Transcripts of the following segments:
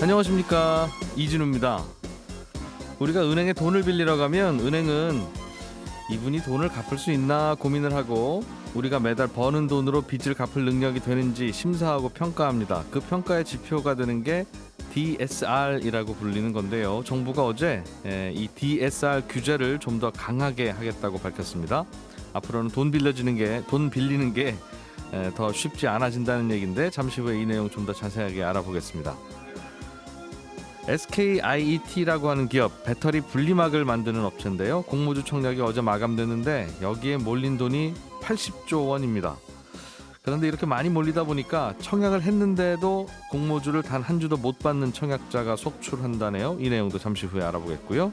안녕하십니까, 이진우입니다. 우리가 은행에 돈을 빌리러 가면 은행은 이분이 돈을 갚을 수 있나 고민을 하고 우리가 매달 버는 돈으로 빚을 갚을 능력이 되는지 심사하고 평가합니다. 그 평가의 지표가 되는 게 DSR이라고 불리는 건데요. 정부가 어제 이 DSR 규제를 좀 더 강하게 하겠다고 밝혔습니다. 앞으로는 돈 빌리는 게 더 쉽지 않아진다는 얘기인데 잠시 후에 이 내용 좀 더 자세하게 알아보겠습니다. SKIET라고 하는 기업, 배터리 분리막을 만드는 업체인데요. 공모주 청약이 어제 마감됐는데 여기에 몰린 돈이 80조 원입니다. 그런데 이렇게 많이 몰리다 보니까 청약을 했는데도 공모주를 단 한 주도 못 받는 청약자가 속출한다네요. 이 내용도 잠시 후에 알아보겠고요.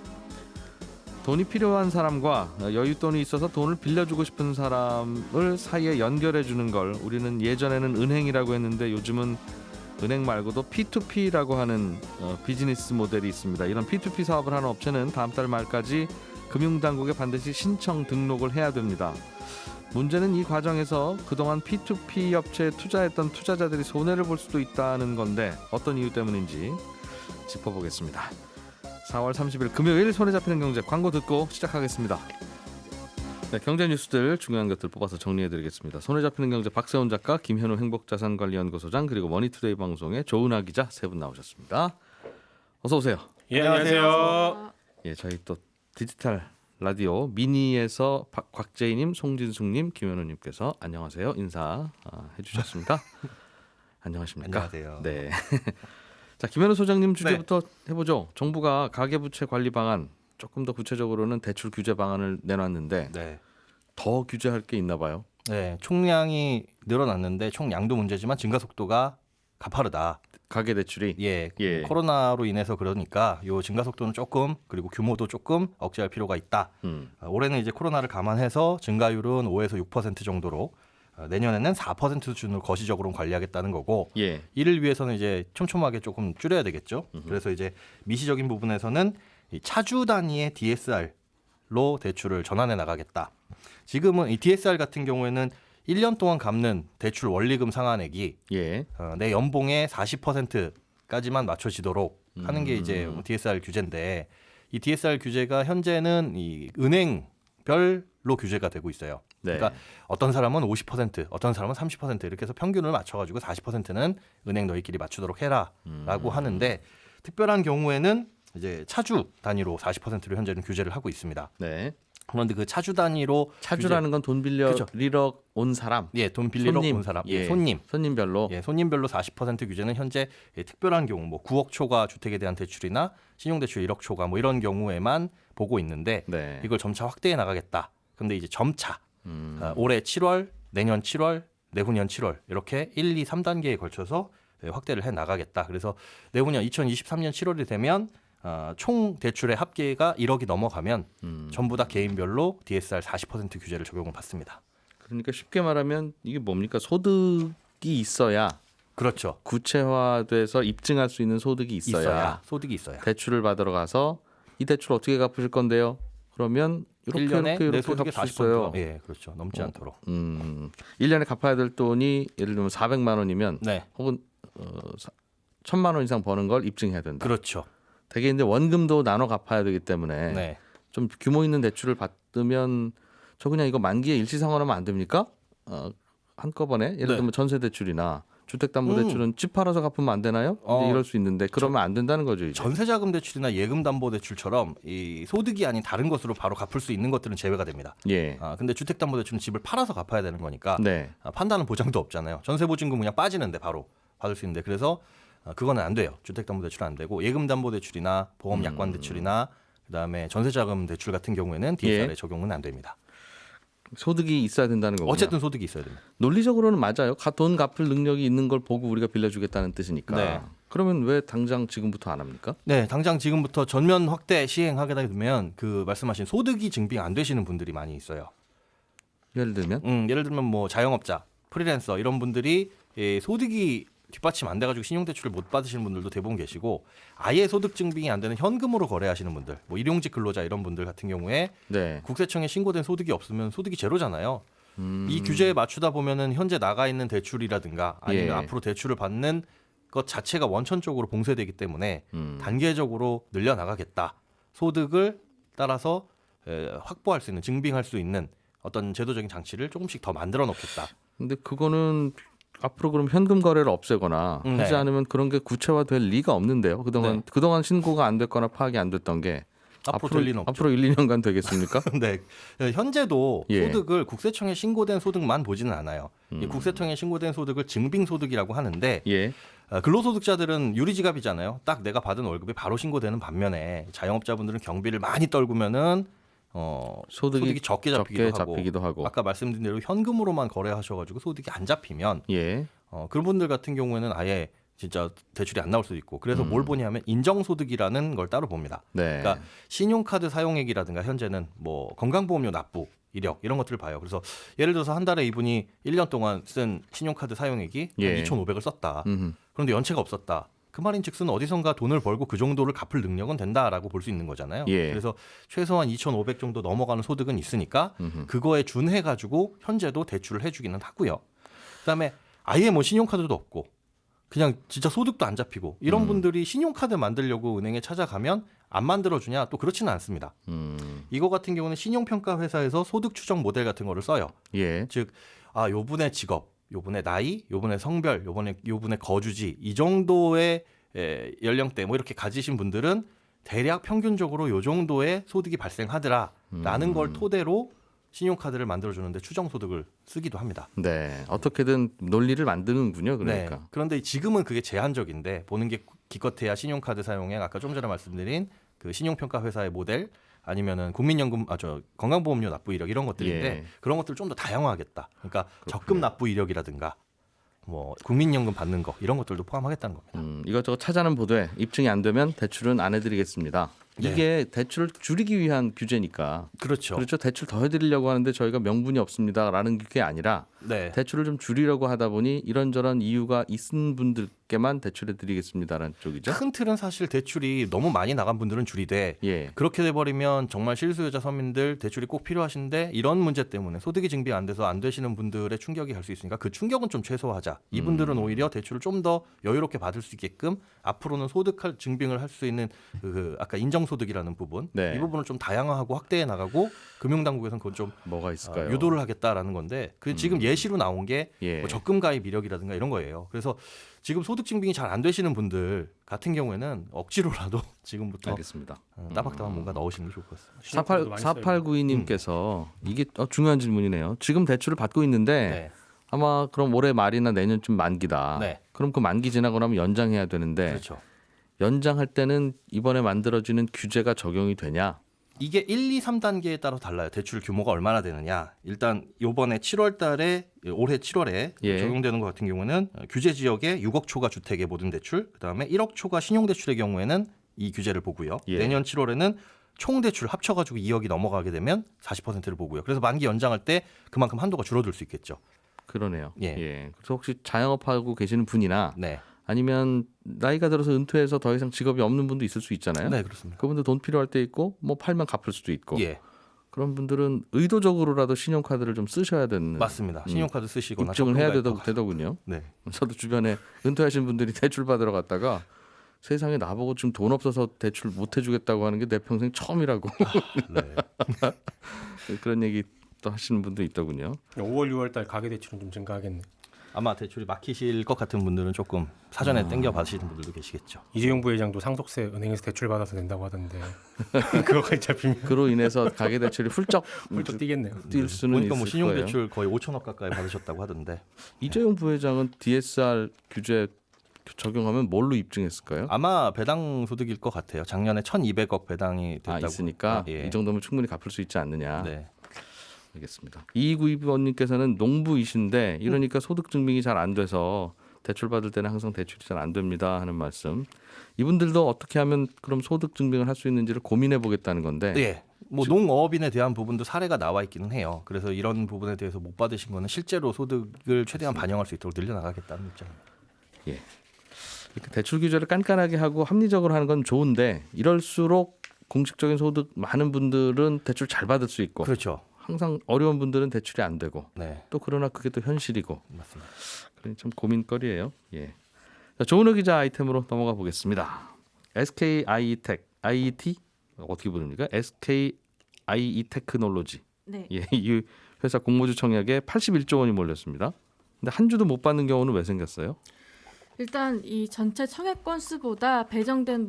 돈이 필요한 사람과 여윳돈이 있어서 돈을 빌려주고 싶은 사람을 사이에 연결해 주는 걸 우리는 예전에는 은행이라고 했는데 요즘은 은행 말고도 P2P라고 하는 비즈니스 모델이 있습니다. 이런 P2P 사업을 하는 업체는 다음 달 말까지 금융당국에 반드시 신청 등록을 해야 됩니다. 문제는 이 과정에서 그동안 P2P 업체에 투자했던 투자자들이 손해를 볼 수도 있다는 건데 어떤 이유 때문인지 짚어보겠습니다. 4월 30일 금요일 손에 잡히는 경제 광고 듣고 시작하겠습니다. 네, 경제 뉴스들 중요한 것들 뽑아서 정리해드리겠습니다. 손에 잡히는 경제 박세훈 작가, 김현우 행복자산관리연구소장, 그리고 머니투데이 방송의 조은하 기자 세 분 나오셨습니다. 어서 오세요. 예, 안녕하세요. 예, 저희 또 디지털 라디오 미니에서 곽재희님, 송진숙님, 김현우님께서 안녕하세요 인사 해주셨습니다. 안녕하십니까? 안녕하세요. 네. 자, 김현우 소장님 주제부터 해보죠. 정부가 가계부채 관리 방안, 조금 더 구체적으로는 대출 규제 방안을 내놨는데 네. 더 규제할 게 있나 봐요. 네, 총량이 늘어났는데 총량도 문제지만 증가 속도가 가파르다. 가계 대출이 예, 예. 코로나로 인해서 그러니까 요 증가 속도는 조금 그리고 규모도 조금 억제할 필요가 있다. 올해는 이제 코로나를 감안해서 증가율은 5에서 6% 정도로 내년에는 4% 수준으로 거시적으로 관리하겠다는 거고 예. 이를 위해서는 이제 촘촘하게 조금 줄여야 되겠죠. 그래서 이제 미시적인 부분에서는 이 차주 단위의 DSR로 대출을 전환해 나가겠다. 지금은 이 DSR 같은 경우에는 1년 동안 갚는 대출 원리금 상환액이 예. 내 연봉의 40%까지만 맞춰지도록 하는 게 이제 DSR 규제인데 이 DSR 규제가 현재는 이 은행별로 규제가 되고 있어요. 네. 그러니까 어떤 사람은 50%, 어떤 사람은 30% 이렇게 해서 평균을 맞춰가지고 40%는 은행 너희끼리 맞추도록 해라라고 하는데 특별한 경우에는 이제 차주 단위로 40%로 현재는 규제를 하고 있습니다. 네. 그런데 그 차주 단위로 차주라는 건 돈 빌리러 온 사람. 예, 돈 빌리러 손님. 온 사람, 예. 손님별로. 예, 손님별로 40% 규제는 현재 특별한 경우, 뭐 9억 초과 주택에 대한 대출이나 신용대출 1억 초과 뭐 이런 경우에만 보고 있는데 네. 이걸 점차 확대해 나가겠다. 근데 이제 점차 올해 7월, 내년 7월, 내후년 7월 이렇게 1, 2, 3단계에 걸쳐서 확대를 해 나가겠다. 그래서 내후년 2023년 7월이 되면 총 대출의 합계가 1억이 넘어가면 전부 다 개인별로 DSR 40% 규제를 적용을 받습니다. 그러니까 쉽게 말하면 이게 뭡니까? 소득이 있어야, 그렇죠. 구체화돼서 입증할 수 있는 소득이 있어야 소득이 있어야. 대출을 받으러 가서 이 대출 어떻게 갚으실 건데요? 그러면 이렇게 1년에 내 이렇게 소득의 갚을 수 있어요. 40%. 예, 그렇죠. 넘지 않도록. 1년에 갚아야 될 돈이 예를 들면 400만 원이면 네. 혹은 1,000만 원 이상 버는 걸 입증해야 된다. 그렇죠. 되게 이제 원금도 나눠 갚아야 되기 때문에 네. 좀 규모 있는 대출을 받으면 저 그냥 이거 만기에 일시상환하면 안 됩니까? 한꺼번에 예를 네. 들면 전세 대출이나 주택담보대출은 집 팔아서 갚으면 안 되나요? 이제 이럴 수 있는데 그러면 안 된다는 거죠. 이제. 전세자금 대출이나 예금담보대출처럼 이 소득이 아닌 다른 것으로 바로 갚을 수 있는 것들은 제외가 됩니다. 예. 근데 주택담보대출은 집을 팔아서 갚아야 되는 거니까 네. 판다는 보장도 없잖아요. 전세보증금 그냥 빠지는데 바로 받을 수 있는데 그래서 그거는 안 돼요. 주택담보대출은 안 되고 예금담보대출이나 보험약관대출이나 그다음에 전세자금 대출 같은 경우에는 DSR에 예. 적용은 안 됩니다. 소득이 있어야 된다는 거군요. 어쨌든 소득이 있어야 됩니다. 논리적으로는 맞아요. 돈 갚을 능력이 있는 걸 보고 우리가 빌려주겠다는 뜻이니까. 네. 그러면 왜 당장 지금부터 안 합니까? 네, 당장 지금부터 전면 확대 시행하게 되면 그 말씀하신 소득이 증빙 안 되시는 분들이 많이 있어요. 예를 들면 예를 들면 뭐 자영업자, 프리랜서 이런 분들이 소득이 뒷받침 안 돼가지고 신용대출을 못 받으시는 분들도 대부분 계시고 아예 소득 증빙이 안 되는 현금으로 거래하시는 분들, 뭐 일용직 근로자 이런 분들 같은 경우에 네. 국세청에 신고된 소득이 없으면 소득이 제로잖아요. 이 규제에 맞추다 보면은 현재 나가 있는 대출이라든가 아니면 예. 앞으로 대출을 받는 것 자체가 원천적으로 봉쇄되기 때문에 단계적으로 늘려나가겠다. 소득을 따라서 확보할 수 있는, 증빙할 수 있는 어떤 제도적인 장치를 조금씩 더 만들어 놓겠다. 근데 그거는 앞으로 그럼 현금 거래를 없애거나 네. 하지 않으면 그런 게 구체화될 리가 없는데요. 그동안 신고가 안 됐거나 파악이 안 됐던 게 앞으로 될 리는 없죠. 앞으로 1, 2년간 되겠습니까? 네, 현재도 예. 소득을 국세청에 신고된 소득만 보지는 않아요. 이 국세청에 신고된 소득을 증빙소득이라고 하는데 예. 근로소득자들은 유리지갑이잖아요. 딱 내가 받은 월급이 바로 신고되는 반면에 자영업자분들은 경비를 많이 떨구면은 소득이 적게 잡히기도 하고 아까 말씀드린 대로 현금으로만 거래하셔가지고 소득이 안 잡히면 예. 그런 분들 같은 경우에는 아예 진짜 대출이 안 나올 수도 있고 그래서 뭘 보냐면 인정소득이라는 걸 따로 봅니다. 네. 그러니까 신용카드 사용액이라든가 현재는 뭐 건강보험료 납부 이력 이런 것들을 봐요. 그래서 예를 들어서 한 달에 이분이 1년 동안 쓴 신용카드 사용액이 예. 2,500을 썼다. 그런데 연체가 없었다. 그 말인즉슨 어디선가 돈을 벌고 그 정도를 갚을 능력은 된다라고 볼 수 있는 거잖아요. 예. 그래서 최소한 2,500 정도 넘어가는 소득은 있으니까 그거에 준해 가지고 현재도 대출을 해주기는 하고요. 그다음에 아예 뭐 신용카드도 없고 그냥 진짜 소득도 안 잡히고 이런 분들이 신용카드 만들려고 은행에 찾아가면 안 만들어주냐? 또 그렇지는 않습니다. 이거 같은 경우는 신용평가 회사에서 소득 추정 모델 같은 거를 써요. 예. 즉, 요분의 직업, 요분의 나이, 요분의 성별, 요분의 거주지 이 정도의 연령대 뭐 이렇게 가지신 분들은 대략 평균적으로 요 정도의 소득이 발생하더라라는 걸 토대로 신용카드를 만들어주는데 추정소득을 쓰기도 합니다. 네. 어떻게든 논리를 만드는군요. 그러니까. 네. 그런데 지금은 그게 제한적인데 보는 게 기껏해야 신용카드 사용액 아까 좀 전에 말씀드린 그 신용평가 회사의 모델 아니면은 국민연금 건강보험료 납부 이력 이런 것들인데 예. 그런 것들을 좀 더 다양화하겠다. 그러니까 적금 납부 이력이라든가 뭐 국민연금 받는 거 이런 것들도 포함하겠다는 겁니다. 이것저것 찾아는 보되 입증이 안 되면 대출은 안 해드리겠습니다. 네. 이게 대출을 줄이기 위한 규제니까. 그렇죠. 그렇죠. 대출 더 해드리려고 하는데 저희가 명분이 없습니다라는 게 아니라 네. 대출을 좀 줄이려고 하다 보니 이런저런 이유가 있는 분들께만 대출해드리겠습니다라는 쪽이죠. 큰 틀은 사실 대출이 너무 많이 나간 분들은 줄이되 예. 그렇게 돼버리면 정말 실수요자 서민들 대출이 꼭 필요하신데 이런 문제 때문에 소득이 증빙 안 돼서 안 되시는 분들의 충격이 갈 수 있으니까 그 충격은 좀 최소화하자. 이분들은 오히려 대출을 좀 더 여유롭게 받을 수 있게끔 앞으로는 소득 증빙을 할 수 있는 그 아까 인정소득이라는 부분 네. 이 부분을 좀 다양화하고 확대해 나가고 금융당국에서는 그건 좀 뭐가 있을까요? 유도를 하겠다라는 건데 그 지금 예시로 나온 게 예. 뭐 적금 가입 이력이라든가 이런 거예요. 그래서 지금 소득 증빙이 잘 안 되시는 분들 같은 경우에는 억지로라도 지금부터 알겠습니다. 따박따박 뭔가 넣으시는 게 좋을 것 같습니다. 4892님께서 이게 중요한 질문이네요. 지금 대출을 받고 있는데 네. 아마 그럼 올해 말이나 내년쯤 만기다. 네. 그럼 그 만기 지나고 나면 연장해야 되는데 그렇죠. 연장할 때는 이번에 만들어지는 규제가 적용이 되냐? 이게 1, 2, 3단계에 따라 달라요. 대출 규모가 얼마나 되느냐. 일단 이번에 7월 달에 올해 7월에 예. 적용되는 것 같은 경우는 규제 지역에 6억 초과 주택의 모든 대출, 그다음에 1억 초과 신용 대출의 경우에는 이 규제를 보고요. 예. 내년 7월에는 총 대출 합쳐가지고 2억이 넘어가게 되면 40%를 보고요. 그래서 만기 연장할 때 그만큼 한도가 줄어들 수 있겠죠. 그러네요. 예. 그래서 혹시 자영업하고 계시는 분이나 네, 아니면 나이가 들어서 은퇴해서 더 이상 직업이 없는 분도 있을 수 있잖아요. 네 그렇습니다. 그분들 돈 필요할 때 있고 뭐 팔면 갚을 수도 있고 예, 그런 분들은 의도적으로라도 신용카드를 좀 쓰셔야 되는 맞습니다. 신용카드 쓰시거나 입증을 해야 적금 가입 되더군요. 네, 저도 주변에 은퇴하신 분들이 대출 받으러 갔다가 세상에 나보고 지금 돈 없어서 대출 못 해주겠다고 하는 게 내 평생 처음이라고 네. 그런 얘기 또 하시는 분도 있더군요. 5월, 6월 달 가계 대출은 좀 증가하겠네. 아마 대출이 막히실 것 같은 분들은 조금 사전에 땡겨 받으시는 분들도 계시겠죠. 이재용 부회장도 상속세 은행에서 대출 받아서 낸다고 하던데 그거까지 잡히면 그로 인해서 가계 대출이 훌쩍 훌쩍 뛰겠네요. 뛸 수는 보니까 뭐 있을 신용 거예요. 대출 거의 5천억 가까이 받으셨다고 하던데 이재용 부회장은 DSR 규제 적용하면 뭘로 입증했을까요? 아마 배당 소득일 것 같아요. 작년에 1,200억 배당이 됐다고. 있으니까 예. 이 정도면 충분히 갚을 수 있지 않느냐. 네. 알겠습니다. 2292번님께서는 농부이신데 이러니까 소득 증빙이 잘 안 돼서 대출 받을 때는 항상 대출이 잘 안 됩니다 하는 말씀. 이분들도 어떻게 하면 그럼 소득 증빙을 할 수 있는지를 고민해 보겠다는 건데. 예. 뭐 농업인에 대한 부분도 사례가 나와 있기는 해요. 그래서 이런 부분에 대해서 못 받으신 거는 실제로 소득을 최대한 반영할 수 있도록 늘려나가겠다는 입장입니다. 예. 이렇게 대출 규제를 깐깐하게 하고 합리적으로 하는 건 좋은데 이럴수록 공식적인 소득 많은 분들은 대출 잘 받을 수 있고 그렇죠. 항상 어려운 분들은 대출이 안 되고 네. 또 그러나 그게 또 현실이고 맞습니다. 그러니 참 고민거리예요. 예. 자, 조은호 기자 아이템으로 넘어가 보겠습니다. SKIE텍, IET 어떻게 부릅니까? SKIE 테크놀로지. 네. 예, 이 회사 공모주 청약에 81조 원이 몰렸습니다. 근데 한 주도 못 받는 경우는 왜 생겼어요? 일단 이 전체 청약 건수보다 배정된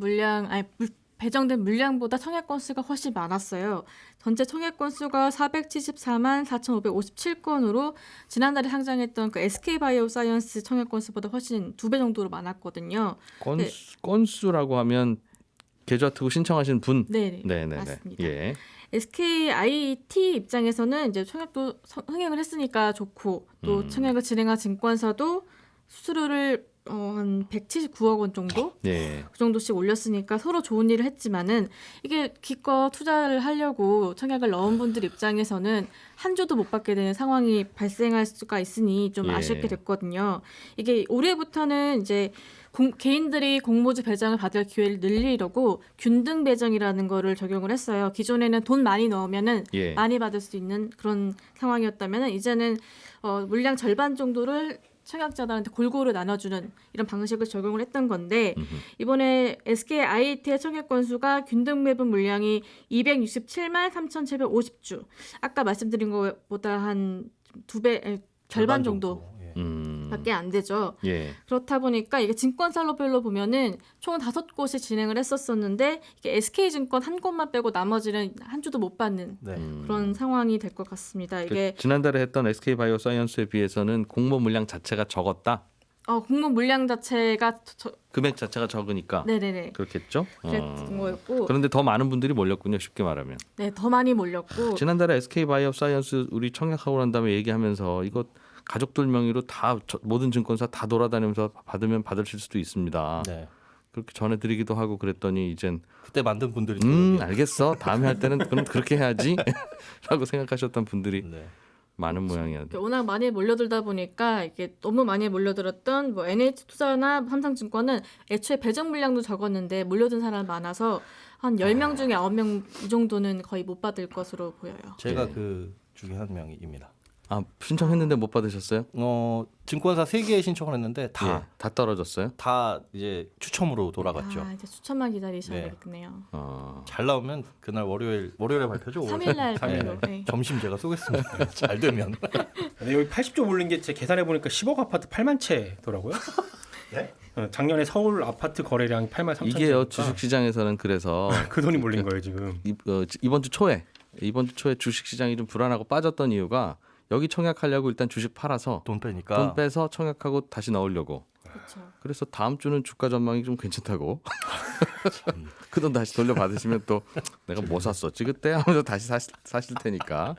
물량보다 청약 건수가 훨씬 많았어요. 전체 청약 건수가 474만 4,557건으로 지난달에 상장했던 그 SK바이오사이언스 청약 건수보다 훨씬 2배 정도로 많았거든요. 건수라고 하면 계좌 트고 신청하신 분. 네, 맞습니다. 예. SKIET 입장에서는 이제 청약도 흥행을 했으니까 좋고 또 청약을 진행한 증권사도 수수료를 한 179억 원 정도 예. 그 정도씩 올렸으니까 서로 좋은 일을 했지만은 이게 기껏 투자를 하려고 청약을 넣은 분들 입장에서는 한 주도 못 받게 되는 상황이 발생할 수가 있으니 좀 예. 아쉽게 됐거든요. 이게 올해부터는 이제 개인들이 공모주 배정을 받을 기회를 늘리려고 균등 배정이라는 거를 적용을 했어요. 기존에는 돈 많이 넣으면은 예. 많이 받을 수 있는 그런 상황이었다면은 이제는 물량 절반 정도를 청약자들한테 골고루 나눠주는 이런 방식을 적용을 했던 건데 이번에 SKIET의 청약 건수가 균등 매분 물량이 267만 3,750주. 아까 말씀드린 것보다 한 2배, 절반 정도. 밖에 안 되죠. 예. 그렇다 보니까 이게 증권사별로 보면은 총 5곳이 진행을 했었었는데 이게 SK증권 한 곳만 빼고 나머지는 한 주도 못 받는 네. 그런 상황이 될 것 같습니다. 이게 지난달에 했던 SK바이오사이언스에 비해서는 공모 물량 자체가 적었다. 공모 물량 자체가 금액 자체가 적으니까 네네네 그렇겠죠. 그랬던 거였고 그런데 더 많은 분들이 몰렸군요. 쉽게 말하면. 네, 더 많이 몰렸고 지난달에 SK바이오사이언스 우리 청약하고 난 다음에 얘기하면서 이거 가족들 명의로 다 모든 증권사 다 돌아다니면서 받으면 받으실 수도 있습니다. 네. 그렇게 전해드리기도 하고 그랬더니 이젠 그때 만든 분들이 또 여기- 알겠어. 다음에 할 때는 그럼 그렇게 해야지 라고 생각하셨던 분들이 네. 많은 모양이야. 워낙 많이 몰려들다 보니까 이게 너무 많이 몰려들었던 뭐 NH투자나 삼성증권은 애초에 배정 물량도 적었는데 몰려든 사람 많아서 한 10명 중에 9명 이 정도는 거의 못 받을 것으로 보여요. 제가 네. 그 중에 한 명입니다. 아, 신청했는데 못 받으셨어요? 증권사 3개에 신청을 했는데 다 떨어졌어요? 다 이제 추첨으로 돌아갔죠. 이제 추천만 기다리셔야겠네요. 잘 나오면 그날 월요일에 발표죠. 3일날 발표. 네. 네. 점심 제가 쏘겠습니다. 잘 되면. 근데 여기 80조 몰린 게 제 계산해 보니까 10억 아파트 8만 채더라고요. 네? 작년에 서울 아파트 거래량이 8만 3천 채. 이게요 주식시장에서는 그래서 그 돈이 몰린 거예요 지금. 이번 주 초에 주식시장이 좀 불안하고 빠졌던 이유가 여기 청약하려고 일단 주식 팔아서 돈 빼니까. 돈 빼서 청약하고 다시 나오려고. 그렇죠. 그래서 다음 주는 주가 전망이 좀 괜찮다고. 그 돈 다시 돌려받으시면 또 내가 뭐 샀었지 그때 하면서 다시 사실 테니까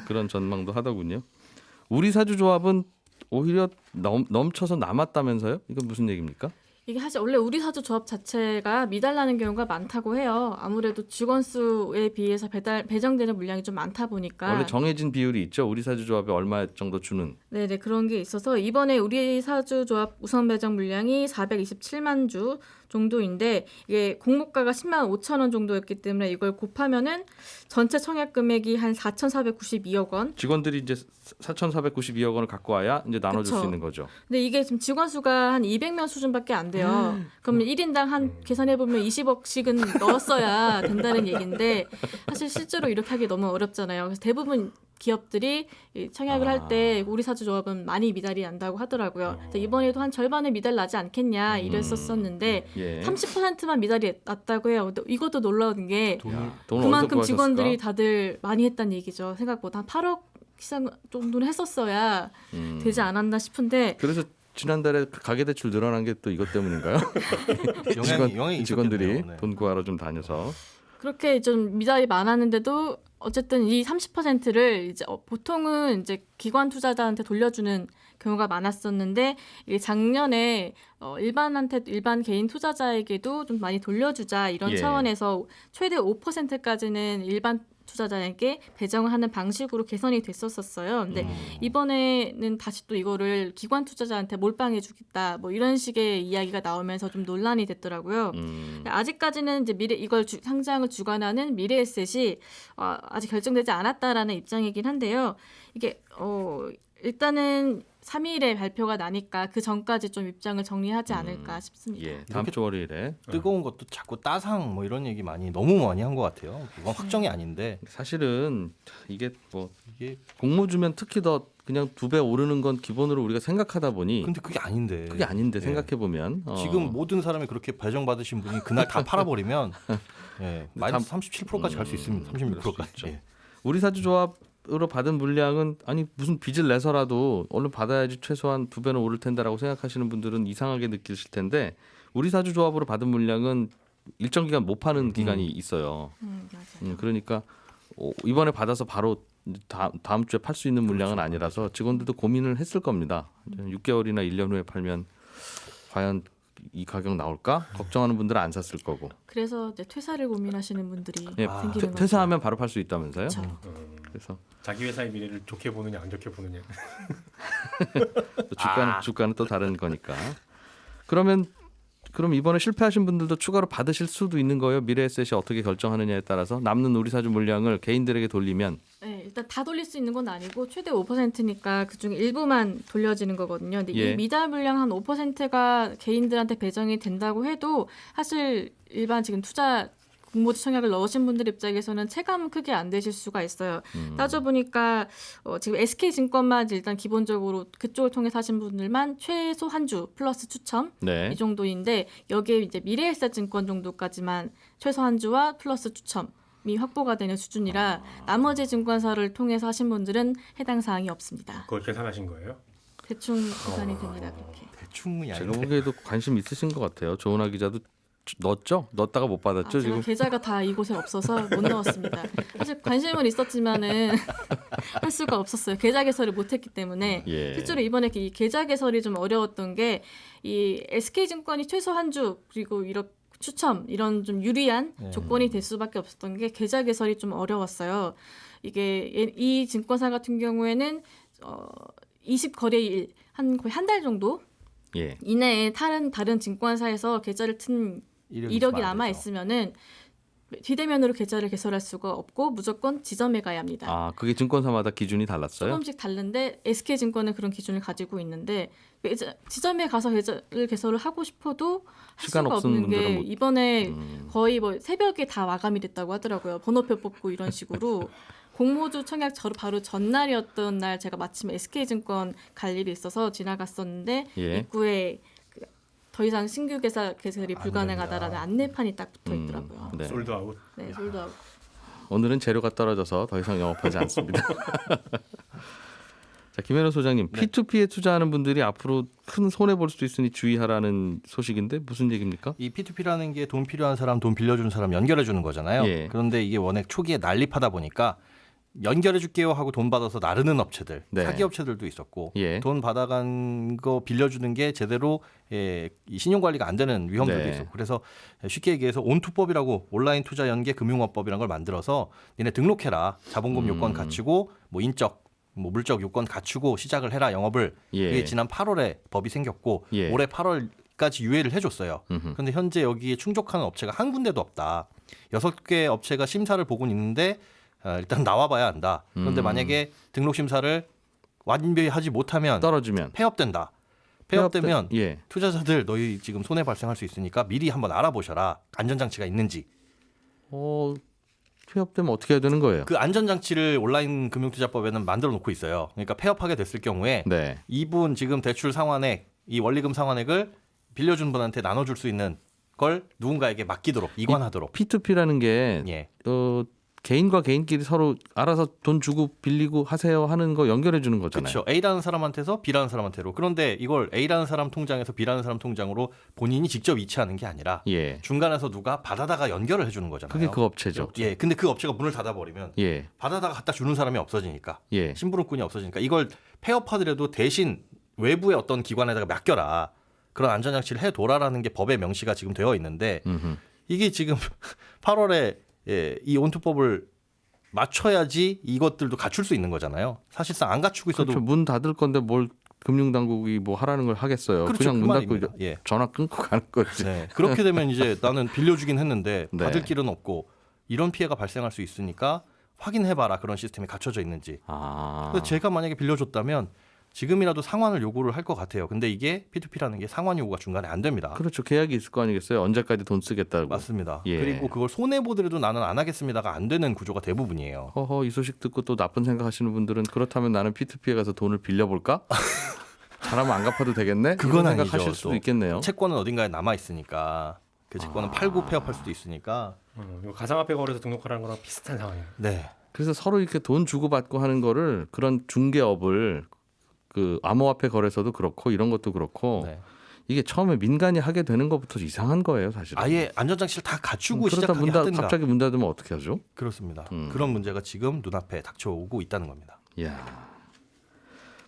그런 전망도 하더군요. 우리 사주조합은 오히려 넘쳐서 남았다면서요? 이건 무슨 얘기입니까? 이게 사실 원래 우리 사주 조합 자체가 미달나는 경우가 많다고 해요. 아무래도 직원 수에 비해서 배정되는 물량이 좀 많다 보니까 원래 정해진 비율이 있죠. 우리 사주조합에 얼마 정도 주는. 네네 그런 게 있어서 이번에 우리 사주 조합 우선 배정 물량이 427만 주 정도인데 이게 공모가가 10만 5천 원 정도였기 때문에 이걸 곱하면은 전체 청약 금액이 한 4,492억 원. 직원들이 이제 4,492억 원을 갖고 와야 이제 나눠줄 그쵸. 수 있는 거죠. 근데 이게 지금 직원 수가 한 200명 수준밖에 안 돼요. 그러면 1인당 한 계산해 보면 20억씩은 넣었어야 된다는 얘기인데 사실 실제로 이렇게 하기 너무 어렵잖아요. 그래서 대부분 기업들이 이 청약을 할 때 우리 사주 조합은 많이 미달이 난다고 하더라고요. 그래서 이번에도 한 절반의 미달 나지 않겠냐 이랬었었는데 예. 30%만 미달이 났다고 해요. 근데 이것도 놀라운 게 돈을 그만큼 어디서 직원들이 구하셨을까? 다들 많이 했다는 얘기죠. 생각보다 한 8억 이상 정도는 했었어야 되지 않았나 싶은데 그래서 지난달에 가계대출 늘어난 게 또 이것 때문인가요? 영향이 직원들이 있었겠네요. 네. 돈 구하러 좀 다녀서. 그렇게 좀 미달이 많았는데도 어쨌든 이 30%를 이제 보통은 이제 기관 투자자한테 돌려주는 경우가 많았었는데 이게 작년에 일반 개인 투자자에게도 좀 많이 돌려주자 이런 예. 차원에서 최대 5%까지는 일반 투자자에게 배정을 하는 방식으로 개선이 됐었어요. 근데 이번에는 다시 또 이거를 기관 투자자한테 몰빵해 주겠다 뭐 이런 식의 이야기가 나오면서 좀 논란이 됐더라고요. 아직까지는 이제 이걸 상장을 주관하는 미래에셋이 아직 결정되지 않았다라는 입장이긴 한데요. 이게 일단은 3일에 발표가 나니까 그 전까지 좀 입장을 정리하지 않을까 싶습니다. 예, 다음 주 월요일에 뜨거운 것도 자꾸 따상 뭐 이런 얘기 너무 많이 한 것 같아요. 이건 확정이 아닌데 사실은 이게 뭐 이게 공모주면 특히 더 그냥 2배 오르는 건 기본으로 우리가 생각하다 보니 근데 그게 아닌데. 그게 아닌데 예. 생각해 보면 지금 모든 사람이 그렇게 배정 받으신 분이 그날 다 팔아버리면 예, 마이너스 37%까지 갈 수 있습니다. 36%까지. 예. 우리 사주 조합으로 받은 물량은 아니 무슨 빚을 내서라도 얼른 받아야지 최소한 2배는 오를 텐데라고 생각하시는 분들은 이상하게 느끼실 텐데 우리 사주 조합으로 받은 물량은 일정 기간 못 파는 기간이 있어요. 맞아요. 그러니까 이번에 받아서 바로 다음 주에 팔 수 있는 물량은 아니라서 직원들도 고민을 했을 겁니다. 6개월이나 1년 후에 팔면 과연 이 가격 나올까? 걱정하는 분들은 안 샀을 거고. 그래서 이제 퇴사를 고민하시는 분들이 예, 생기는 거죠. 퇴사하면 바로 팔 수 있다면서요? 그렇죠. 그래서 자기 회사의 미래를 좋게 보느냐 안 좋게 보느냐. 또 주가는 또 다른 거니까. 그럼 이번에 실패하신 분들도 추가로 받으실 수도 있는 거예요. 미래에셋이 어떻게 결정하느냐에 따라서 남는 우리 사주 물량을 개인들에게 돌리면 네, 일단 다 돌릴 수 있는 건 아니고 최대 5%니까 그중에 일부만 돌려지는 거거든요. 근데 예. 이 미달 물량 한 5%가 개인들한테 배정이 된다고 해도 사실 일반 지금 투자 공모주 청약을 넣으신 분들 입장에서는 체감은 크게 안 되실 수가 있어요. 따져보니까 지금 SK증권만 일단 기본적으로 그쪽을 통해서 하신 분들만 최소 한 주 플러스 추첨 네. 이 정도인데 여기에 이제 미래에셋증권 정도까지만 최소 한 주와 플러스 추첨이 확보가 되는 수준이라 나머지 증권사를 통해서 하신 분들은 해당 사항이 없습니다. 그걸 계산하신 거예요? 대충 계산이 됩니다. 그렇게. 대충이 제가 아닌데. 보기에도 관심 있으신 것 같아요. 조은하 기자도 넣었죠? 넣었다가 못 받았죠 제가 지금? 계좌가 다 이곳에 없어서 못 넣었습니다. 사실 관심은 있었지만은 할 수가 없었어요. 계좌 개설을 못했기 때문에 예. 실제로 이번에 이 계좌 개설이 좀 어려웠던 게 이 SK증권이 최소 한 주 그리고 이런 추첨 이런 좀 유리한 조건이 될 수밖에 없었던 게 계좌 개설이 좀 어려웠어요. 이게 이 증권사 같은 경우에는 20거래일 거의 한 달 정도 예. 이내에 다른 증권사에서 계좌를 튼 이력이 남아 있으면은 비대면으로 계좌를 개설할 수가 없고 무조건 지점에 가야 합니다. 아 그게 증권사마다 기준이 달랐어요? 조금씩 다른데 SK증권은 그런 기준을 가지고 있는데 지점에 가서 계좌를 개설을 하고 싶어도 할 시간 수가 없는 없는 게 분들은 못- 이번에 거의 뭐 새벽에 다 마감이 됐다고 하더라고요. 번호표 뽑고 이런 식으로 공모주 청약 바로 전날이었던 날 제가 마침 SK증권 갈 일이 있어서 지나갔었는데 예. 입구에 더 이상 신규 개설이 불가능하다라는 안내판이 딱 붙어 있더라고요. 네. 솔드아웃. 네, 솔드아웃. 오늘은 재료가 떨어져서 더 이상 영업하지 않습니다. 자, 김현우 소장님, P2P에 투자하는 분들이 앞으로 큰 손해 볼 수 있으니 주의하라는 소식인데 무슨 얘기입니까? 이 P2P라는 게 돈 필요한 사람, 돈 빌려주는 사람 연결해 주는 거잖아요. 예. 그런데 이게 워낙 초기에 난립하다 보니까 연결해 줄게요 하고 돈 받아서 나르는 업체들, 네. 사기 업체들도 있었고 예. 돈 받아간 거 빌려주는 게 제대로 이 신용 관리가 안 되는 위험들도 네. 있었고 그래서 쉽게 얘기해서 온투법이라고 온라인 투자 연계 금융업법이라는 걸 만들어서 니네 등록해라 자본금 요건 갖추고 뭐 인적 뭐 물적 요건 갖추고 시작을 해라 영업을 예. 이게 지난 8월에 법이 생겼고 예. 올해 8월까지 유예를 해줬어요. 음흠. 그런데 현재 여기에 충족하는 업체가 한 군데도 없다. 6개 업체가 심사를 보고 있는데 일단 나와봐야 한다. 그런데 만약에 등록 심사를 완벽히 하지 못하면 떨어지면 폐업된다. 폐업되면 예. 투자자들 너희 지금 손해 발생할 수 있으니까 미리 한번 알아보셔라. 안전장치가 있는지. 폐업되면 어떻게 해야 되는 거예요? 그 안전장치를 온라인 금융투자법에는 만들어 놓고 있어요. 그러니까 폐업하게 됐을 경우에 네. 이분 지금 대출 상환액, 이 원리금 상환액을 빌려준 분한테 나눠줄 수 있는 걸 누군가에게 맡기도록 이관하도록. P2P라는 게 예. 개인과 개인끼리 서로 알아서 돈 주고 빌리고 하세요 하는 거 연결해 주는 거잖아요. 그렇죠. A라는 사람한테서 B라는 사람한테로. 그런데 이걸 A라는 사람 통장에서 B라는 사람 통장으로 본인이 직접 이체하는 게 아니라 예. 중간에서 누가 받아다가 연결을 해주는 거잖아요. 그게 그 업체죠. 예. 근데 그 업체가 문을 닫아버리면 예. 받아다가 갖다 주는 사람이 없어지니까 예. 심부름꾼이 없어지니까 이걸 폐업하더라도 대신 외부의 어떤 기관에다가 맡겨라. 그런 안전장치를 해둬라라는 게 법의 명시가 지금 되어 있는데 음흠. 이게 지금 8월에 이 온투법을 맞춰야지 이것들도 갖출 수 있는 거잖아요. 사실상 안 갖추고 있어도 그렇죠. 문 닫을 건데 뭘 금융당국이 뭐 하라는 걸 하겠어요. 그렇죠. 그냥 그 문 닫고 말입니다. 예. 전화 끊고 가는 거지. 네. 그렇게 되면 이제 나는 빌려주긴 했는데 네. 받을 길은 없고 이런 피해가 발생할 수 있으니까 확인해봐라 그런 시스템이 갖춰져 있는지. 아. 그래서 제가 만약에 빌려줬다면 지금이라도 상환을 요구를 할 것 같아요. 근데 이게 P2P라는 게 상환 요구가 중간에 안 됩니다. 그렇죠. 계약이 있을 거 아니겠어요. 언제까지 돈 쓰겠다고. 맞습니다. 예. 그리고 그걸 손해 보더라도 나는 안 하겠습니다가 안 되는 구조가 대부분이에요. 허허 이 소식 듣고 또 나쁜 생각하시는 분들은 그렇다면 나는 P2P에 가서 돈을 빌려볼까? 잘하면 안 갚아도 되겠네? 그건 이런 아니죠, 생각하실 수도 또. 있겠네요. 채권은 어딘가에 남아 있으니까 그 채권은 팔고 폐업할 수도 있으니까. 이거 가상화폐 거래소 등록하라는 거랑 비슷한 상황이에요. 네. 그래서 서로 이렇게 돈 주고받고 하는 거를 그런 중개업을 그 암호화폐 거래소도 그렇고 이런 것도 그렇고 네. 이게 처음에 민간이 하게 되는 것부터 이상한 거예요, 사실은. 아예 안전장치를 다 갖추고 그러다 시작하게 하든가. 갑자기 문 닫으면 어떻게 하죠? 그렇습니다. 그런 문제가 지금 눈앞에 닥쳐오고 있다는 겁니다. 이야.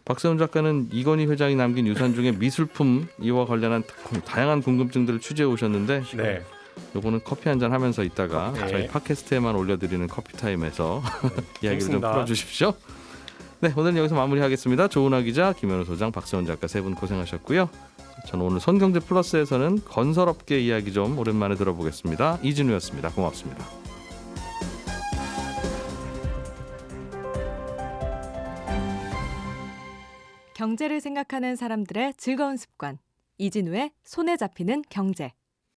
박세훈 작가는 이건희 회장이 남긴 유산 중에 미술품 이와 관련한 다양한 궁금증들을 취재해 오셨는데 네. 요거는 커피 한잔 하면서 있다가 네. 저희 팟캐스트에만 올려드리는 커피타임에서 이야기를 좀 재밌습니다. 풀어주십시오. 네, 오늘은 여기서 마무리하겠습니다. 조은하 기자, 김현우 소장, 박세훈 작가 세 분 고생하셨고요. 저는 오늘 손경제 플러스에서는 건설업계 이야기 좀 오랜만에 들어보겠습니다. 이진우였습니다. 고맙습니다. 경제를 생각하는 사람들의 즐거운 습관. 이진우의 손에 잡히는 경제.